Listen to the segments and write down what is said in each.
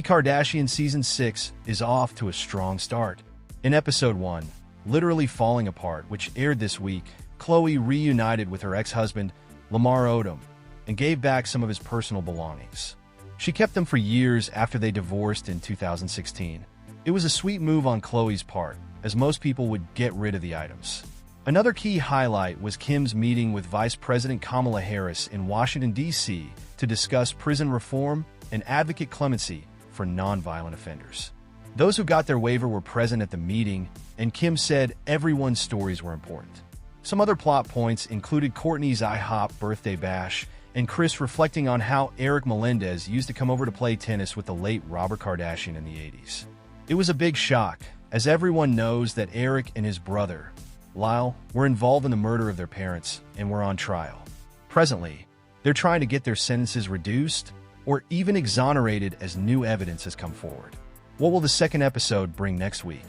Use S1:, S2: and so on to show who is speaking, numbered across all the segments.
S1: Kardashian Season 6 is off to a strong start. In Episode 1, Literally Falling Apart, which aired this week, Khloe reunited with her ex-husband, Lamar Odom, and gave back some of his personal belongings. She kept them for years after they divorced in 2016. It was a sweet move on Khloe's part, as most people would get rid of the items. Another key highlight was Kim's meeting with Vice President Kamala Harris in Washington, D.C. to discuss prison reform and advocate clemency for nonviolent offenders. Those who got their waiver were present at the meeting, and Kim said everyone's stories were important. Some other plot points included Kourtney's IHOP birthday bash and Kris reflecting on how Eric Melendez used to come over to play tennis with the late Robert Kardashian in the 80s. It was a big shock, as everyone knows that Eric and his brother, Lyle, were involved in the murder of their parents and were on trial. Presently, they're trying to get their sentences reduced or even exonerated as new evidence has come forward. What will the second episode bring next week?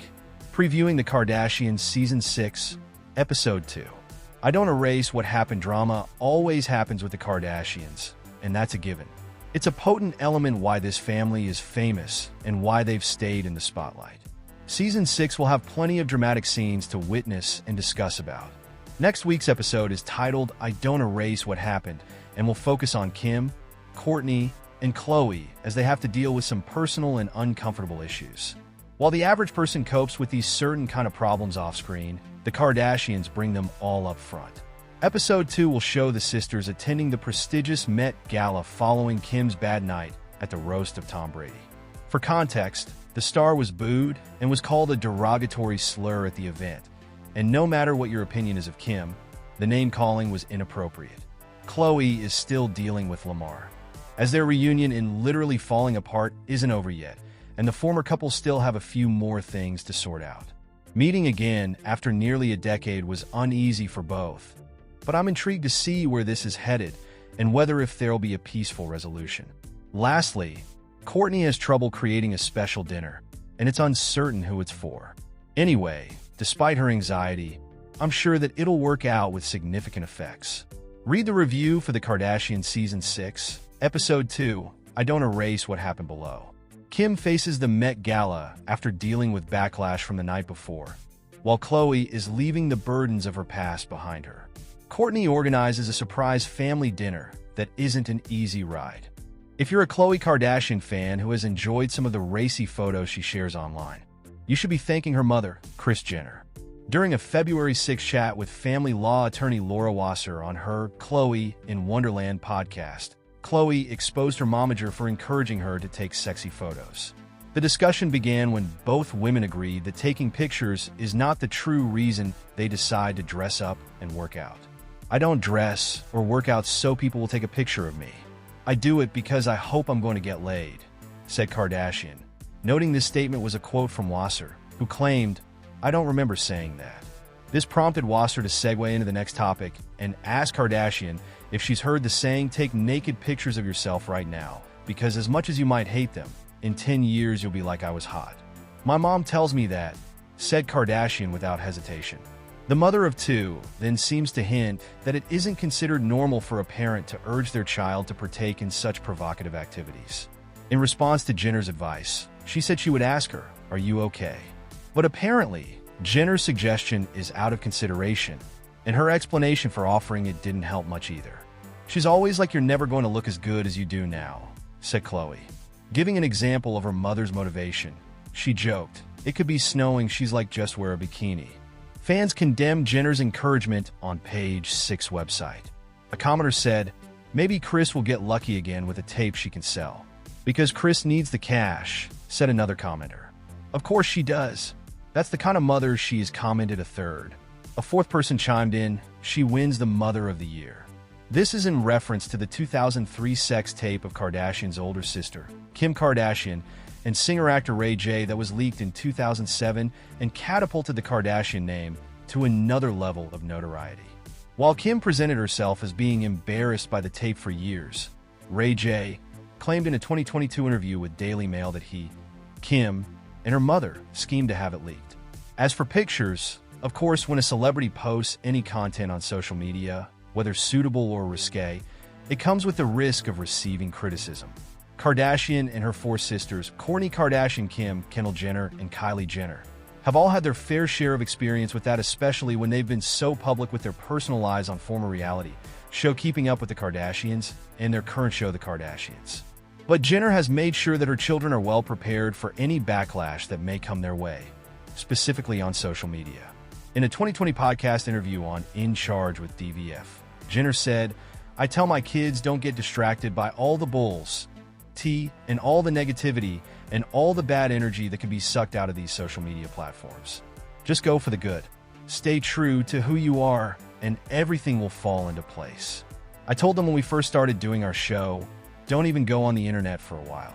S1: Previewing the Kardashians Season 6, Episode 2. I don't erase what happened. Drama always happens with the Kardashians, and that's a given. It's a potent element why this family is famous and why they've stayed in the spotlight. Season 6 will have plenty of dramatic scenes to witness and discuss about. Next week's episode is titled I Don't Erase What Happened and will focus on Kim, Kourtney, and Khloe as they have to deal with some personal and uncomfortable issues. While the average person copes with these certain kind of problems off-screen, the Kardashians bring them all up front. Episode 2 will show the sisters attending the prestigious Met Gala following Kim's bad night at the roast of Tom Brady. For context, the star was booed and was called a derogatory slur at the event, and no matter what your opinion is of Kim, the name-calling was inappropriate. Khloe is still dealing with Lamar, as their reunion in Literally Falling Apart isn't over yet, and the former couple still have a few more things to sort out. Meeting again after nearly a decade was uneasy for both, but I'm intrigued to see where this is headed and whether if there'll be a peaceful resolution. Lastly, Kourtney has trouble creating a special dinner, and it's uncertain who it's for. Anyway, despite her anxiety, I'm sure that it'll work out with significant effects. Read the review for the Kardashian Season 6, Episode 2, I Don't Erase What Happened below. Kim faces the Met Gala after dealing with backlash from the night before, while Khloe is leaving the burdens of her past behind her. Kourtney organizes a surprise family dinner that isn't an easy ride. If you're a Khloe Kardashian fan who has enjoyed some of the racy photos she shares online, you should be thanking her mother, Kris Jenner. During a February 6 chat with family law attorney Laura Wasser on her Khloe in Wonderland podcast, Khloe exposed her momager for encouraging her to take sexy photos. The discussion began when both women agreed that taking pictures is not the true reason they decide to dress up and work out. I don't dress or work out so people will take a picture of me. I do it because I hope I'm going to get laid, said Kardashian, noting this statement was a quote from Wasser, who claimed, I don't remember saying that. This prompted Wasser to segue into the next topic and ask Kardashian if she's heard the saying, take naked pictures of yourself right now, because as much as you might hate them, in 10 years you'll be like I was hot. My mom tells me that, said Kardashian without hesitation. The mother of two then seems to hint that it isn't considered normal for a parent to urge their child to partake in such provocative activities. In response to Jenner's advice, she said she would ask her, are you okay? But apparently, Jenner's suggestion is out of consideration, and her explanation for offering it didn't help much either. She's always like you're never going to look as good as you do now, said Khloe. Giving an example of her mother's motivation, she joked, it could be snowing, she's like just wear a bikini. Fans condemned Jenner's encouragement on Page 6 website. A commenter said, maybe Kris will get lucky again with a tape she can sell. Because Kris needs the cash, said another commenter. Of course she does. That's the kind of mother she is, commented a third. A fourth person chimed in, she wins the Mother of the Year. This is in reference to the 2003 sex tape of Kardashian's older sister, Kim Kardashian, and singer-actor Ray J that was leaked in 2007 and catapulted the Kardashian name to another level of notoriety. While Kim presented herself as being embarrassed by the tape for years, Ray J claimed in a 2022 interview with Daily Mail that he, Kim, and her mother schemed to have it leaked. As for pictures, of course, when a celebrity posts any content on social media, whether suitable or risque, it comes with the risk of receiving criticism. Kardashian and her four sisters, Kourtney Kardashian, Kim, Kendall Jenner, and Kylie Jenner, have all had their fair share of experience with that, especially when they've been so public with their personal lives on former reality show Keeping Up with the Kardashians and their current show, The Kardashians. But Jenner has made sure that her children are well prepared for any backlash that may come their way, specifically on social media. In a 2020 podcast interview on In Charge with DVF, Jenner said, "I tell my kids don't get distracted by all the bulls, tea, and all the negativity and all the bad energy that can be sucked out of these social media platforms. Just go for the good. Stay true to who you are, and everything will fall into place." I told them when we first started doing our show, don't even go on the internet for a while.